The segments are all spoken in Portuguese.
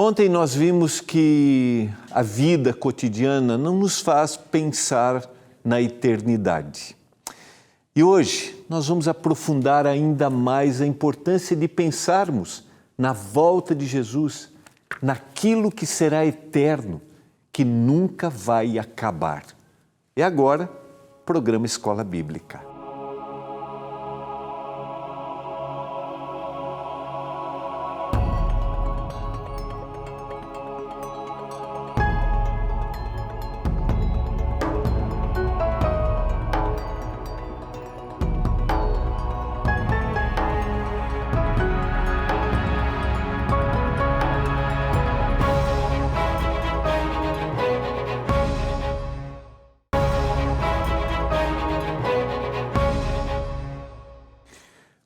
Ontem nós vimos que a vida cotidiana não nos faz pensar na eternidade. E hoje nós vamos aprofundar ainda mais a importância de pensarmos na volta de Jesus, naquilo que será eterno, que nunca vai acabar. E agora, programa Escola Bíblica.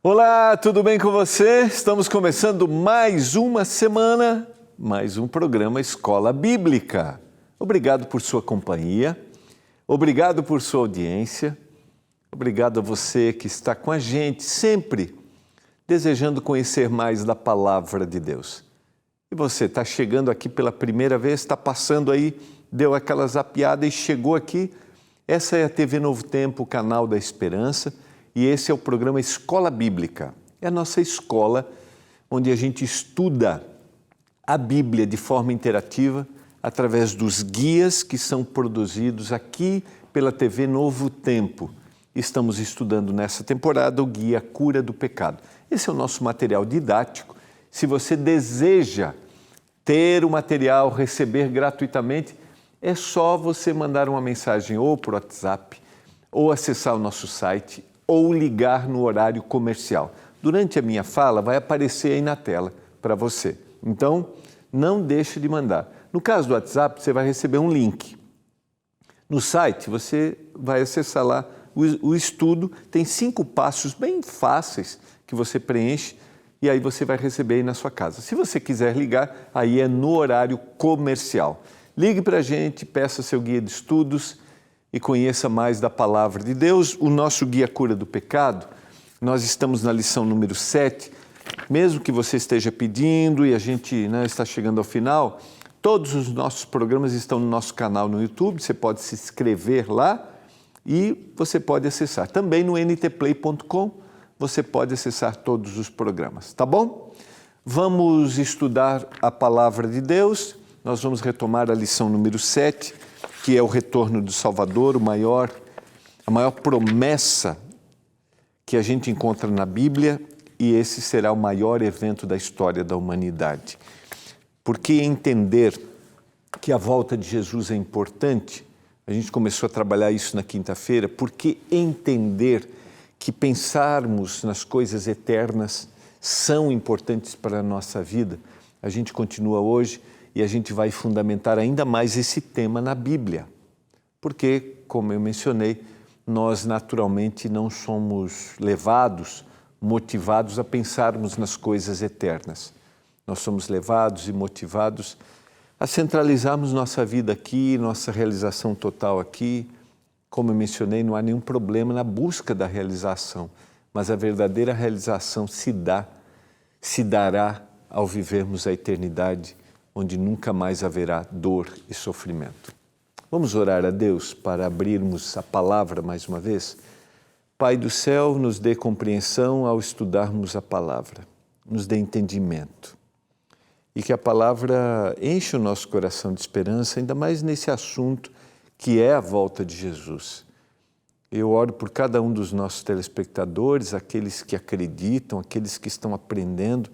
Olá, tudo bem com você? Estamos começando mais uma semana, mais um programa Escola Bíblica. Obrigado por sua companhia, obrigado por sua audiência, obrigado a você que está com a gente sempre desejando conhecer mais da Palavra de Deus. E você está chegando aqui pela primeira vez, está passando aí, deu aquela zapiada e chegou aqui. Essa é a TV Novo Tempo, o canal da Esperança. E esse é o programa Escola Bíblica. É a nossa escola onde a gente estuda a Bíblia de forma interativa através dos guias que são produzidos aqui pela TV Novo Tempo. Estamos estudando nessa temporada o guia Cura do Pecado. Esse é o nosso material didático. Se você deseja ter o material, receber gratuitamente, é só você mandar uma mensagem ou por WhatsApp ou acessar o nosso site ou ligar no horário comercial. Durante a minha fala vai aparecer aí na tela para você. Então, não deixe de mandar. No caso do WhatsApp, você vai receber um link. No site, você vai acessar lá o estudo. Tem 5 passos bem fáceis que você preenche e aí você vai receber aí na sua casa. Se você quiser ligar, aí é no horário comercial. Ligue para a gente, peça seu guia de estudos e conheça mais da Palavra de Deus. O nosso Guia Cura do Pecado, nós estamos na lição número 7. Mesmo que você esteja pedindo e a gente está chegando ao final, todos os nossos programas estão no nosso canal no YouTube, você pode se inscrever lá e você pode acessar. Também no ntplay.com você pode acessar todos os programas, tá bom? Vamos estudar a Palavra de Deus, nós vamos retomar a lição número 7, que é o retorno do Salvador, a maior promessa que a gente encontra na Bíblia, e esse será o maior evento da história da humanidade. Por que entender que a volta de Jesus é importante? A gente começou a trabalhar isso na quinta-feira. Por que entender que pensarmos nas coisas eternas são importantes para a nossa vida? A gente continua hoje e a gente vai fundamentar ainda mais esse tema na Bíblia. Porque, como eu mencionei, nós naturalmente não somos levados, motivados a pensarmos nas coisas eternas. Nós somos levados e motivados a centralizarmos nossa vida aqui, nossa realização total aqui. Como eu mencionei, não há nenhum problema na busca da realização, mas a verdadeira realização se dará ao vivermos a eternidade, onde nunca mais haverá dor e sofrimento. Vamos orar a Deus para abrirmos a palavra mais uma vez? Pai do céu, nos dê compreensão ao estudarmos a palavra, nos dê entendimento e que a palavra enche o nosso coração de esperança, ainda mais nesse assunto que é a volta de Jesus. Eu oro por cada um dos nossos telespectadores, aqueles que acreditam, aqueles que estão aprendendo,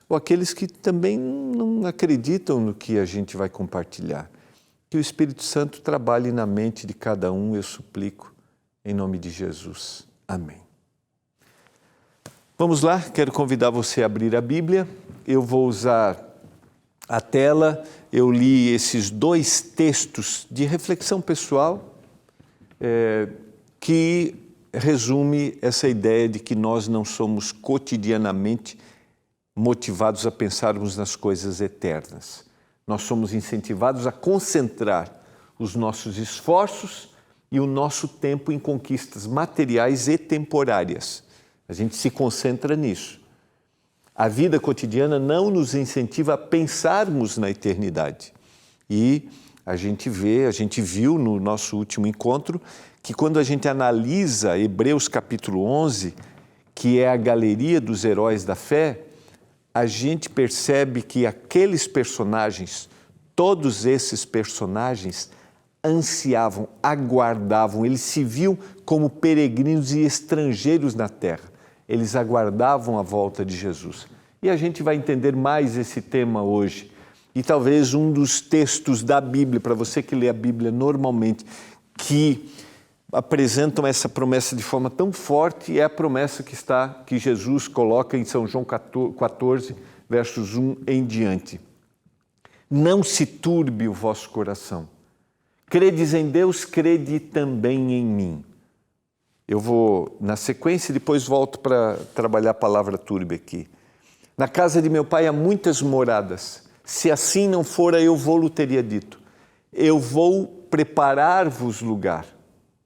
ou aqueles que também não acreditam no que a gente vai compartilhar. Que o Espírito Santo trabalhe na mente de cada um, eu suplico, em nome de Jesus. Amém. Vamos lá, quero convidar você a abrir a Bíblia. Eu vou usar a tela, eu li esses 2 textos de reflexão pessoal, que resume essa ideia de que nós não somos cotidianamente motivados a pensarmos nas coisas eternas. Nós somos incentivados a concentrar os nossos esforços e o nosso tempo em conquistas materiais e temporárias. A gente se concentra nisso. A vida cotidiana não nos incentiva a pensarmos na eternidade. E a gente viu no nosso último encontro, que quando a gente analisa Hebreus capítulo 11, que é a galeria dos heróis da fé, a gente percebe que aqueles personagens, todos esses personagens, ansiavam, aguardavam, eles se viam como peregrinos e estrangeiros na terra. Eles aguardavam a volta de Jesus. E a gente vai entender mais esse tema hoje. E talvez um dos textos da Bíblia, para você que lê a Bíblia normalmente, que apresentam essa promessa de forma tão forte, é a promessa que Jesus coloca em São João 14, versos 1 em diante. Não se turbe o vosso coração. Credes em Deus, crede também em mim. Eu vou, na sequência, depois volto para trabalhar a palavra turbe aqui. Na casa de meu pai há muitas moradas. Se assim não fora, eu vou-lo teria dito. Eu vou preparar-vos lugar,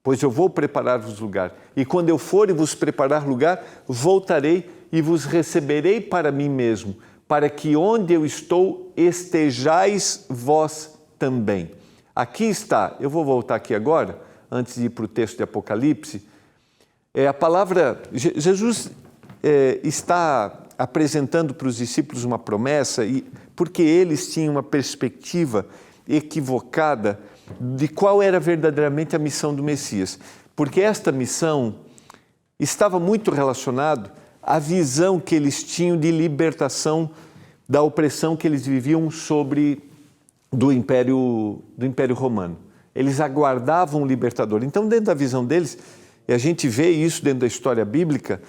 pois eu vou preparar-vos lugar. E quando eu for e vos preparar lugar, voltarei e vos receberei para mim mesmo, para que onde eu estou estejais vós também. Aqui está, eu vou voltar aqui agora, antes de ir para o texto de Apocalipse. A palavra, Jesus está apresentando para os discípulos uma promessa, porque eles tinham uma perspectiva equivocada de qual era verdadeiramente a missão do Messias. Porque esta missão estava muito relacionada à visão que eles tinham de libertação da opressão que eles viviam do Império Romano. Eles aguardavam um libertador. Então, dentro da visão deles, e a gente vê isso dentro da história bíblica,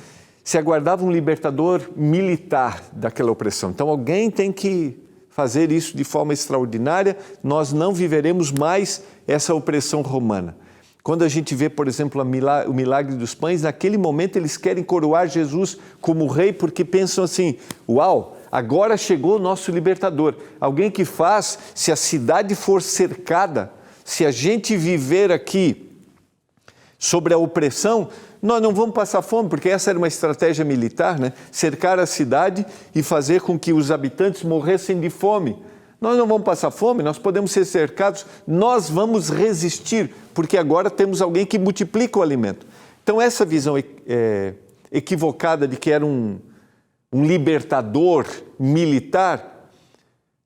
se aguardava um libertador militar daquela opressão. Então, alguém tem que fazer isso de forma extraordinária, nós não viveremos mais essa opressão romana. Quando a gente vê, por exemplo, o milagre dos pães, naquele momento eles querem coroar Jesus como rei, porque pensam assim, uau, agora chegou o nosso libertador. Alguém que faz, se a cidade for cercada, se a gente viver aqui sobre a opressão, nós não vamos passar fome, porque essa era uma estratégia militar, né? Cercar a cidade e fazer com que os habitantes morressem de fome. Nós não vamos passar fome, nós podemos ser cercados, nós vamos resistir, porque agora temos alguém que multiplica o alimento. Então essa visão equivocada de que era um libertador militar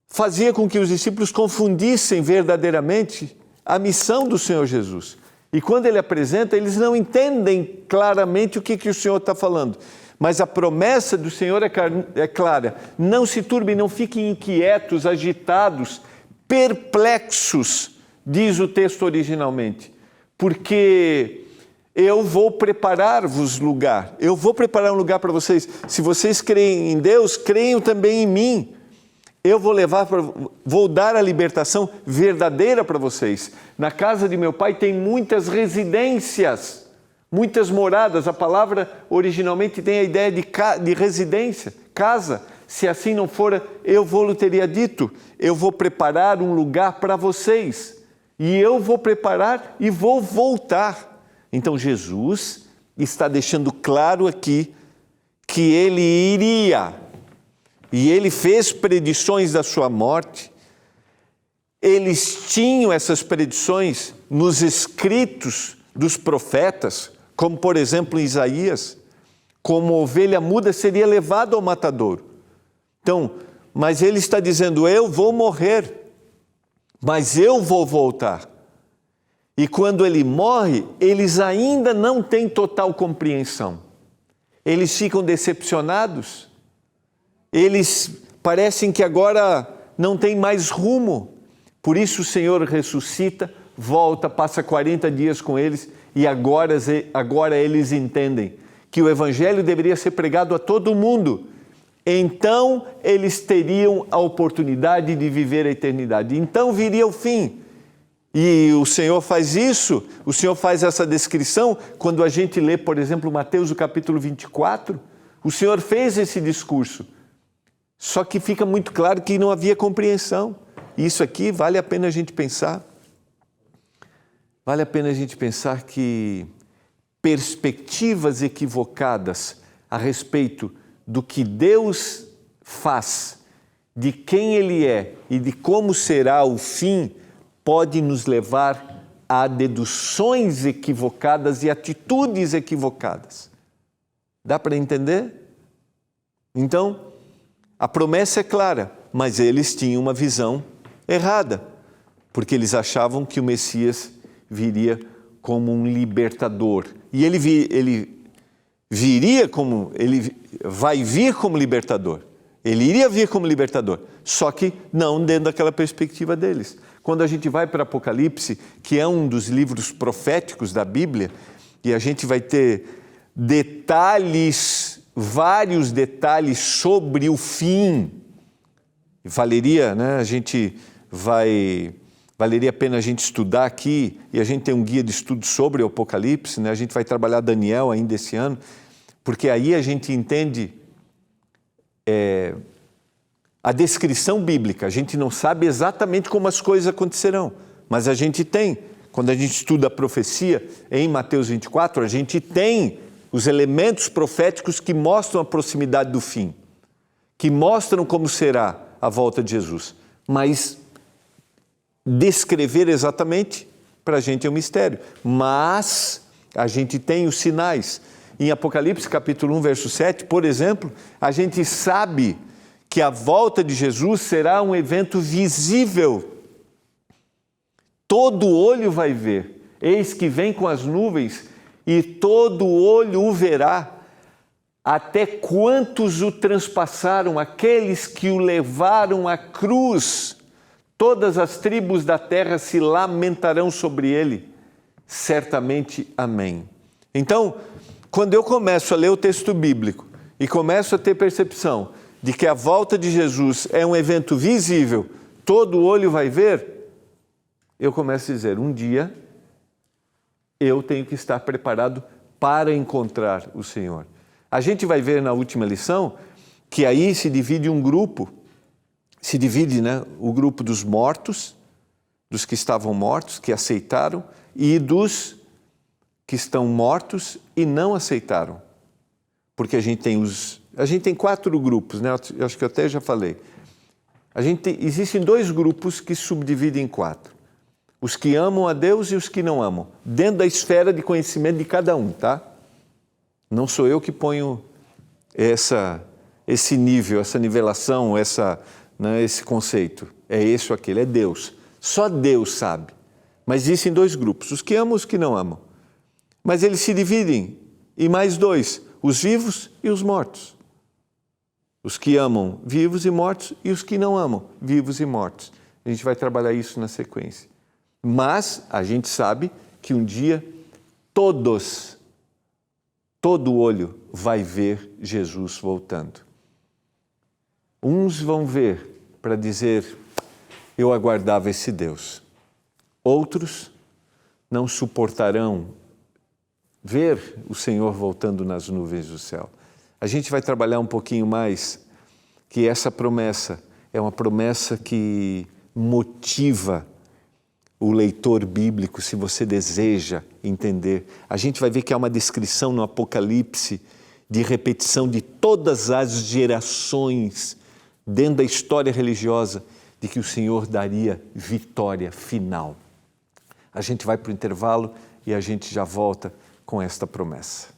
fazia com que os discípulos confundissem verdadeiramente a missão do Senhor Jesus. E quando ele apresenta, eles não entendem claramente o que o Senhor está falando. Mas a promessa do Senhor é clara. Não se turbem, não fiquem inquietos, agitados, perplexos, diz o texto originalmente. Porque eu vou preparar-vos lugar. Eu vou preparar um lugar para vocês. Se vocês creem em Deus, creiam também em mim. Eu vou dar a libertação verdadeira para vocês. Na casa de meu pai tem muitas residências, muitas moradas. A palavra originalmente tem a ideia de residência, casa. Se assim não for, eu vou-lhe teria dito. Eu vou preparar um lugar para vocês. E eu vou preparar e vou voltar. Então Jesus está deixando claro aqui que ele iria. E ele fez predições da sua morte. Eles tinham essas predições nos escritos dos profetas, como por exemplo em Isaías, como ovelha muda seria levado ao matadouro. Então, mas ele está dizendo, eu vou morrer, mas eu vou voltar. E quando ele morre, eles ainda não têm total compreensão. Eles ficam decepcionados. Eles parecem que agora não tem mais rumo. Por isso o Senhor ressuscita, volta, passa 40 dias com eles e agora eles entendem que o Evangelho deveria ser pregado a todo mundo. Então eles teriam a oportunidade de viver a eternidade. Então viria o fim. E o Senhor faz isso, o Senhor faz essa descrição quando a gente lê, por exemplo, Mateus, o capítulo 24. O Senhor fez esse discurso. Só que fica muito claro que não havia compreensão. E isso aqui vale a pena a gente pensar. Vale a pena a gente pensar que perspectivas equivocadas a respeito do que Deus faz, de quem Ele é e de como será o fim, pode nos levar a deduções equivocadas e atitudes equivocadas. Dá para entender? Então, a promessa é clara, mas eles tinham uma visão errada, porque eles achavam que o Messias viria como um libertador. E ele vai vir como libertador. Ele iria vir como libertador, só que não dentro daquela perspectiva deles. Quando a gente vai para Apocalipse, que é um dos livros proféticos da Bíblia, e a gente vai ter detalhes, vários detalhes sobre o fim. Valeria a pena a gente estudar aqui, e a gente tem um guia de estudo sobre o Apocalipse, né? A gente vai trabalhar Daniel ainda esse ano, porque aí a gente entende a descrição bíblica. A gente não sabe exatamente como as coisas acontecerão, mas a gente tem. Quando a gente estuda a profecia em Mateus 24, a gente tem os elementos proféticos que mostram a proximidade do fim, que mostram como será a volta de Jesus. Mas descrever exatamente, para a gente é um mistério. Mas a gente tem os sinais. Em Apocalipse capítulo 1, verso 7, por exemplo, a gente sabe que a volta de Jesus será um evento visível. Todo olho vai ver. Eis que vem com as nuvens e todo olho o verá. Até quantos o transpassaram, aqueles que o levaram à cruz. Todas as tribos da terra se lamentarão sobre ele. Certamente, amém. Então, quando eu começo a ler o texto bíblico e começo a ter percepção de que a volta de Jesus é um evento visível, todo olho vai ver, eu começo a dizer, um dia eu tenho que estar preparado para encontrar o Senhor. A gente vai ver na última lição que aí se divide um grupo, o grupo dos mortos, dos que estavam mortos, que aceitaram, e dos que estão mortos e não aceitaram. Porque a gente tem 4 grupos, né? Eu acho que eu até já falei. Existem 2 grupos que se subdividem em 4. Os que amam a Deus e os que não amam, dentro da esfera de conhecimento de cada um, tá? Não sou eu que ponho esse nível, essa nivelação, esse conceito. É esse ou aquele, é Deus. Só Deus sabe. Mas existem 2 grupos, os que amam e os que não amam. Mas eles se dividem em mais 2, os vivos e os mortos. Os que amam, vivos e mortos, e os que não amam, vivos e mortos. A gente vai trabalhar isso na sequência. Mas a gente sabe que um dia todo olho vai ver Jesus voltando. Uns vão ver para dizer, eu aguardava esse Deus. Outros não suportarão ver o Senhor voltando nas nuvens do céu. A gente vai trabalhar um pouquinho mais que essa promessa é uma promessa que motiva o leitor bíblico, se você deseja entender. A gente vai ver que há uma descrição no Apocalipse de repetição de todas as gerações dentro da história religiosa de que o Senhor daria vitória final. A gente vai para o intervalo e a gente já volta com esta promessa.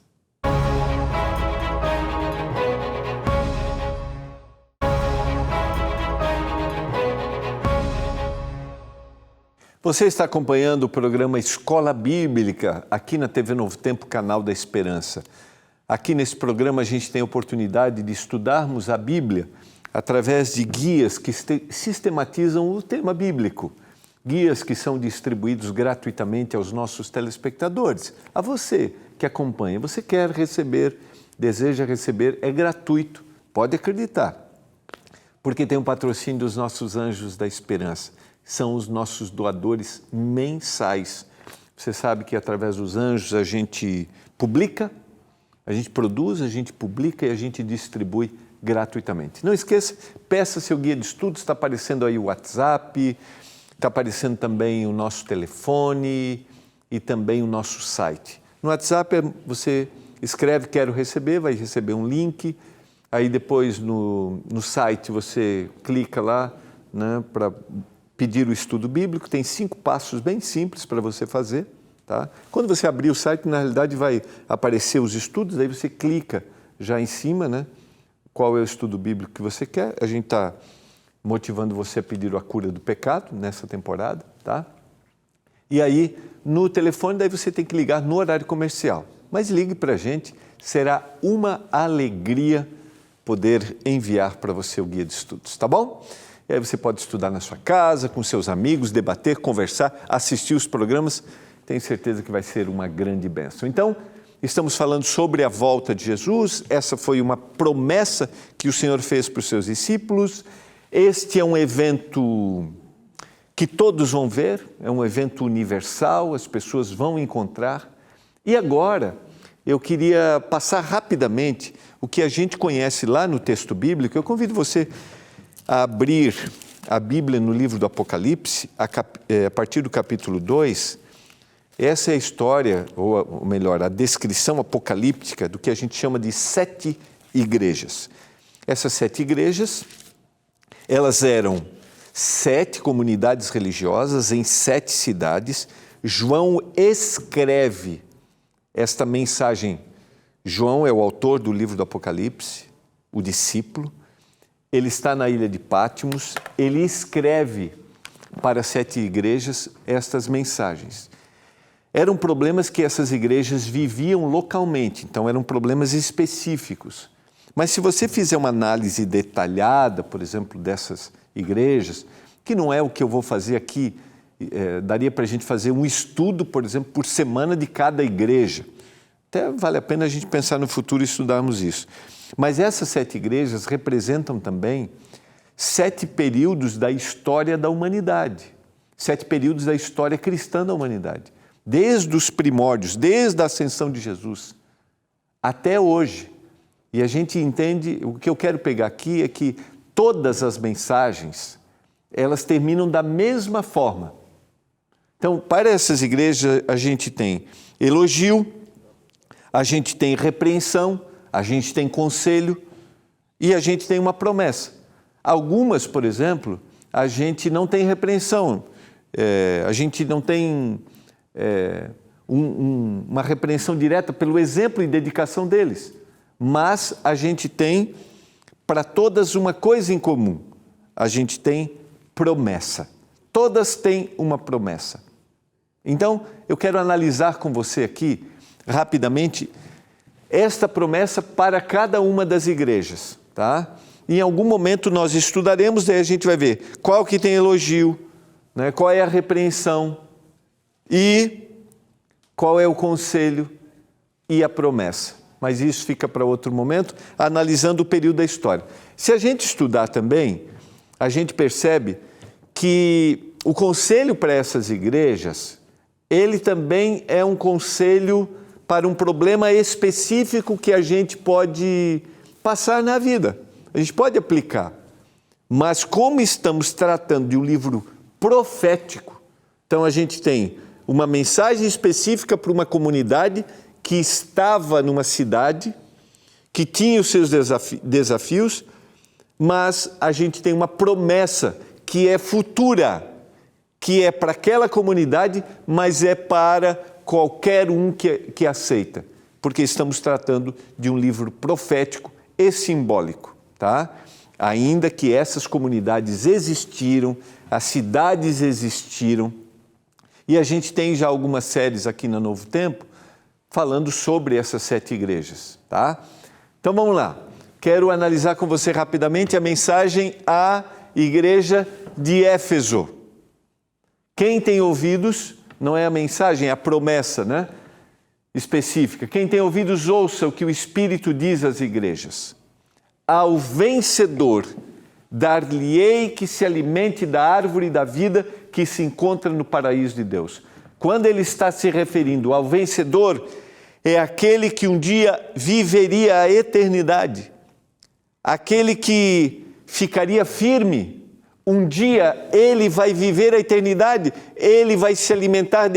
Você está acompanhando o programa Escola Bíblica, aqui na TV Novo Tempo, Canal da Esperança. Aqui nesse programa a gente tem a oportunidade de estudarmos a Bíblia através de guias que sistematizam o tema bíblico. Guias que são distribuídos gratuitamente aos nossos telespectadores. A você que acompanha, você quer receber, deseja receber, é gratuito, pode acreditar. Porque tem um patrocínio dos nossos anjos da esperança. São os nossos doadores mensais. Você sabe que através dos anjos a gente publica, a gente produz, a gente publica e a gente distribui gratuitamente. Não esqueça, peça seu guia de estudos, está aparecendo aí o WhatsApp, está aparecendo também o nosso telefone e também o nosso site. No WhatsApp você escreve quero receber, vai receber um link, Aí depois no site você clica lá, né, para pedir o estudo bíblico. Tem 5 passos bem simples para você fazer. Tá? Quando você abrir o site, na realidade vai aparecer os estudos, aí você clica já em cima, né, qual é o estudo bíblico que você quer. A gente está motivando você a pedir a cura do pecado nessa temporada. Tá? E aí, no telefone, daí você tem que ligar no horário comercial. Mas ligue para a gente, será uma alegria poder enviar para você o guia de estudos, tá bom? E aí você pode estudar na sua casa, com seus amigos, debater, conversar, assistir os programas. Tenho certeza que vai ser uma grande bênção. Então, estamos falando sobre a volta de Jesus. Essa foi uma promessa que o Senhor fez para os seus discípulos. Este é um evento que todos vão ver, é um evento universal, as pessoas vão encontrar. E agora, eu queria passar rapidamente o que a gente conhece lá no texto bíblico. Eu convido você a abrir a Bíblia no livro do Apocalipse, a partir do capítulo 2. Essa é a história, ou melhor, a descrição apocalíptica do que a gente chama de 7 igrejas. Essas 7 igrejas, elas eram 7 comunidades religiosas em 7 cidades. João escreve esta mensagem. João é o autor do livro do Apocalipse, o discípulo. Ele está na ilha de Patmos, ele escreve para 7 igrejas estas mensagens. Eram problemas que essas igrejas viviam localmente, então eram problemas específicos. Mas se você fizer uma análise detalhada, por exemplo, dessas igrejas, que não é o que eu vou fazer aqui, daria para a gente fazer um estudo, por exemplo, por semana de cada igreja. Até vale a pena a gente pensar no futuro e estudarmos isso. Mas essas 7 igrejas representam também 7 períodos da história da humanidade, 7 períodos da história cristã da humanidade. Desde os primórdios, desde a ascensão de Jesus até hoje. E a gente entende, o que eu quero pegar aqui é que todas as mensagens, elas terminam da mesma forma. Então, para essas igrejas, a gente tem elogio, a gente tem repreensão, a gente tem conselho e a gente tem uma promessa. Algumas, por exemplo, a gente não tem repreensão, a gente não tem uma repreensão direta pelo exemplo e dedicação deles, mas a gente tem para todas uma coisa em comum, a gente tem promessa. Todas têm uma promessa. Então, eu quero analisar com você aqui, rapidamente, esta promessa para cada uma das igrejas, tá? Em algum momento nós estudaremos, daí a gente vai ver qual que tem elogio, né? Qual é a repreensão e qual é o conselho e a promessa. Mas isso fica para outro momento, analisando o período da história. Se a gente estudar também, a gente percebe que o conselho para essas igrejas, ele também é um conselho para um problema específico que a gente pode passar na vida. A gente pode aplicar. Mas como estamos tratando de um livro profético, então a gente tem uma mensagem específica para uma comunidade que estava numa cidade, que tinha os seus desafios, mas a gente tem uma promessa que é futura, que é para aquela comunidade, mas é para qualquer um que aceita, porque estamos tratando de um livro profético e simbólico, tá? Ainda que essas comunidades existiram, as cidades existiram, e a gente tem já algumas séries aqui no Novo Tempo falando sobre essas 7 igrejas, tá? Então vamos lá, quero analisar com você rapidamente a mensagem à igreja de Éfeso. Quem tem ouvidos, não é a mensagem, é a promessa, né? Específica. Quem tem ouvidos, ouça o que o Espírito diz às igrejas. Ao vencedor, dar-lhe-ei que se alimente da árvore da vida que se encontra no paraíso de Deus. Quando ele está se referindo ao vencedor, é aquele que um dia viveria a eternidade. Aquele que ficaria firme. Um dia ele vai viver a eternidade, ele vai se alimentar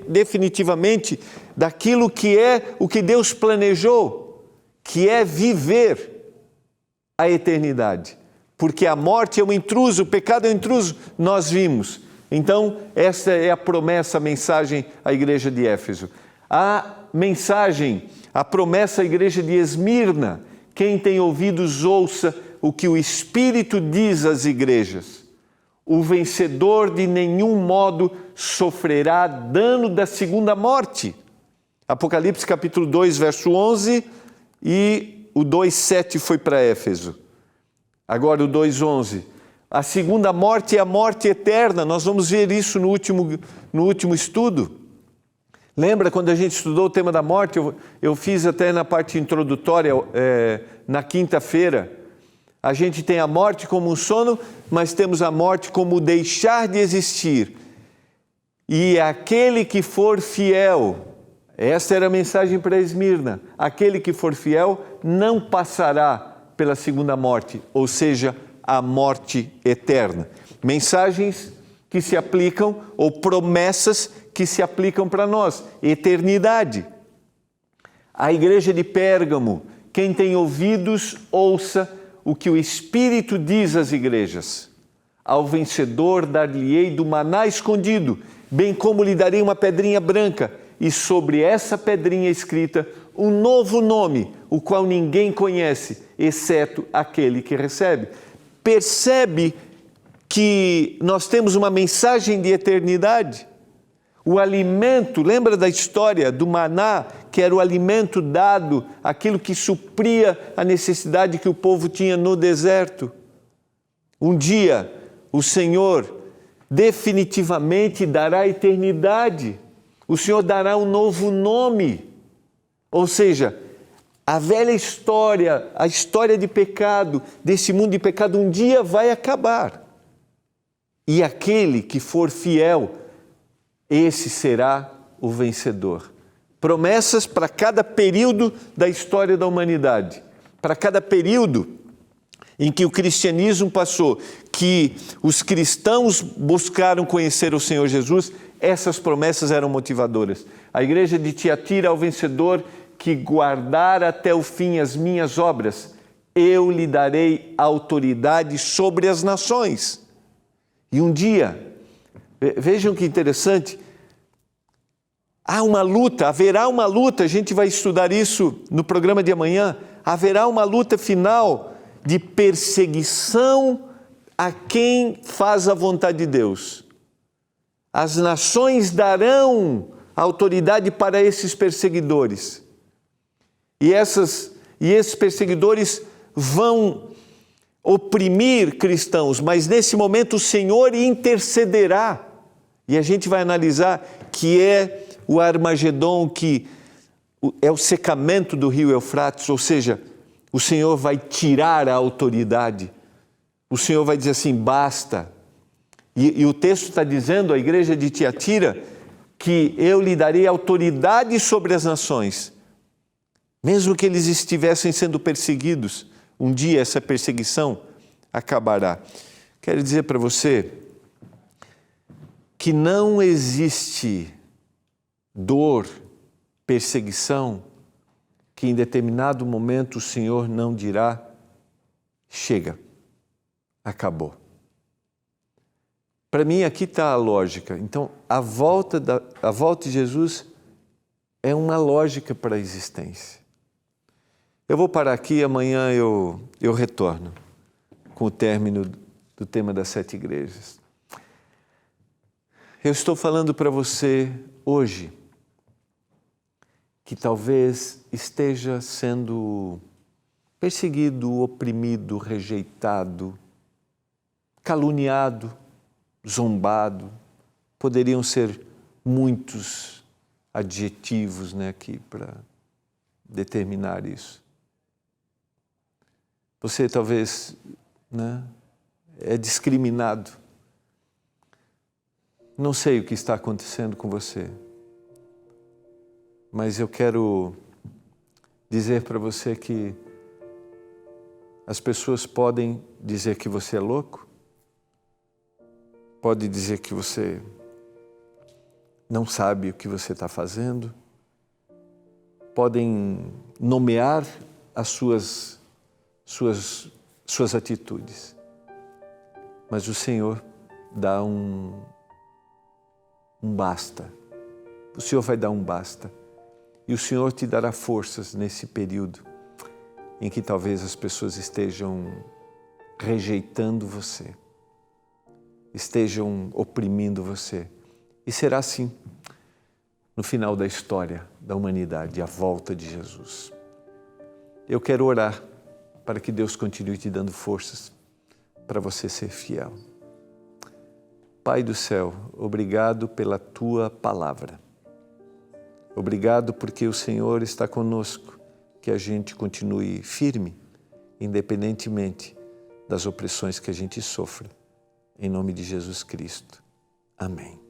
definitivamente daquilo que é o que Deus planejou, que é viver a eternidade. Porque a morte é um intruso, o pecado é um intruso, nós vimos. Então, essa é a promessa, a mensagem à igreja de Éfeso. A mensagem, a promessa à igreja de Esmirna: quem tem ouvidos, ouça o que o Espírito diz às igrejas. O vencedor de nenhum modo sofrerá dano da segunda morte. Apocalipse capítulo 2, verso 11, e o 2,7 foi para Éfeso. Agora o 2,11. A segunda morte é a morte eterna. Nós vamos ver isso no último estudo. Lembra quando a gente estudou o tema da morte? Eu fiz até na parte introdutória, na quinta-feira. A gente tem a morte como um sono, mas temos a morte como o deixar de existir. E aquele que for fiel, essa era a mensagem para Esmirna, aquele que for fiel não passará pela segunda morte, ou seja, a morte eterna. Mensagens que se aplicam, ou promessas que se aplicam para nós. Eternidade. A igreja de Pérgamo: quem tem ouvidos, ouça o que o Espírito diz às igrejas. Ao vencedor dar-lhe-ei do maná escondido, bem como lhe darei uma pedrinha branca, e sobre essa pedrinha escrita um novo nome, o qual ninguém conhece, exceto aquele que recebe. Percebe que nós temos uma mensagem de eternidade? O alimento, lembra da história do maná, que era o alimento dado, aquilo que supria a necessidade que o povo tinha no deserto? Um dia, o Senhor definitivamente dará eternidade. O Senhor dará um novo nome. Ou seja, a velha história, a história de pecado, desse mundo de pecado, um dia vai acabar. E aquele que for fiel, esse será o vencedor. Promessas para cada período da história da humanidade. Para cada período em que o cristianismo passou, que os cristãos buscaram conhecer o Senhor Jesus, essas promessas eram motivadoras. A igreja de Tiatira: ao vencedor que guardar até o fim as minhas obras, eu lhe darei autoridade sobre as nações. E um dia, vejam que interessante, há uma luta, haverá uma luta, a gente vai estudar isso no programa de amanhã, haverá uma luta final de perseguição a quem faz a vontade de Deus. As nações darão autoridade para esses perseguidores. E esses perseguidores vão oprimir cristãos, mas nesse momento o Senhor intercederá. E a gente vai analisar que é o Armagedon, que é o secamento do rio Eufrates, ou seja, o Senhor vai tirar a autoridade. O Senhor vai dizer assim: basta. E o texto está dizendo à igreja de Tiatira que eu lhe darei autoridade sobre as nações. Mesmo que eles estivessem sendo perseguidos, um dia essa perseguição acabará. Quero dizer para você que não existe dor, perseguição, que em determinado momento o Senhor não dirá: chega, acabou. Para mim aqui está a lógica. Então, a volta de Jesus é uma lógica para a existência. Eu vou parar aqui, amanhã eu retorno com o término do tema das 7 igrejas. Eu estou falando para você hoje que talvez esteja sendo perseguido, oprimido, rejeitado, caluniado, zombado. Poderiam ser muitos adjetivos, aqui para determinar isso. Você talvez é discriminado. Não sei o que está acontecendo com você, mas eu quero dizer para você que as pessoas podem dizer que você é louco, pode dizer que você não sabe o que você está fazendo, podem nomear as suas suas atitudes. Mas o Senhor dá um basta. O Senhor vai dar um basta. E o Senhor te dará forças nesse período em que talvez as pessoas estejam rejeitando você, estejam oprimindo você. E será assim no final da história da humanidade, a volta de Jesus. Eu quero orar para que Deus continue te dando forças para você ser fiel. Pai do céu, obrigado pela Tua palavra. Obrigado porque o Senhor está conosco, que a gente continue firme, independentemente das opressões que a gente sofre. Em nome de Jesus Cristo. Amém.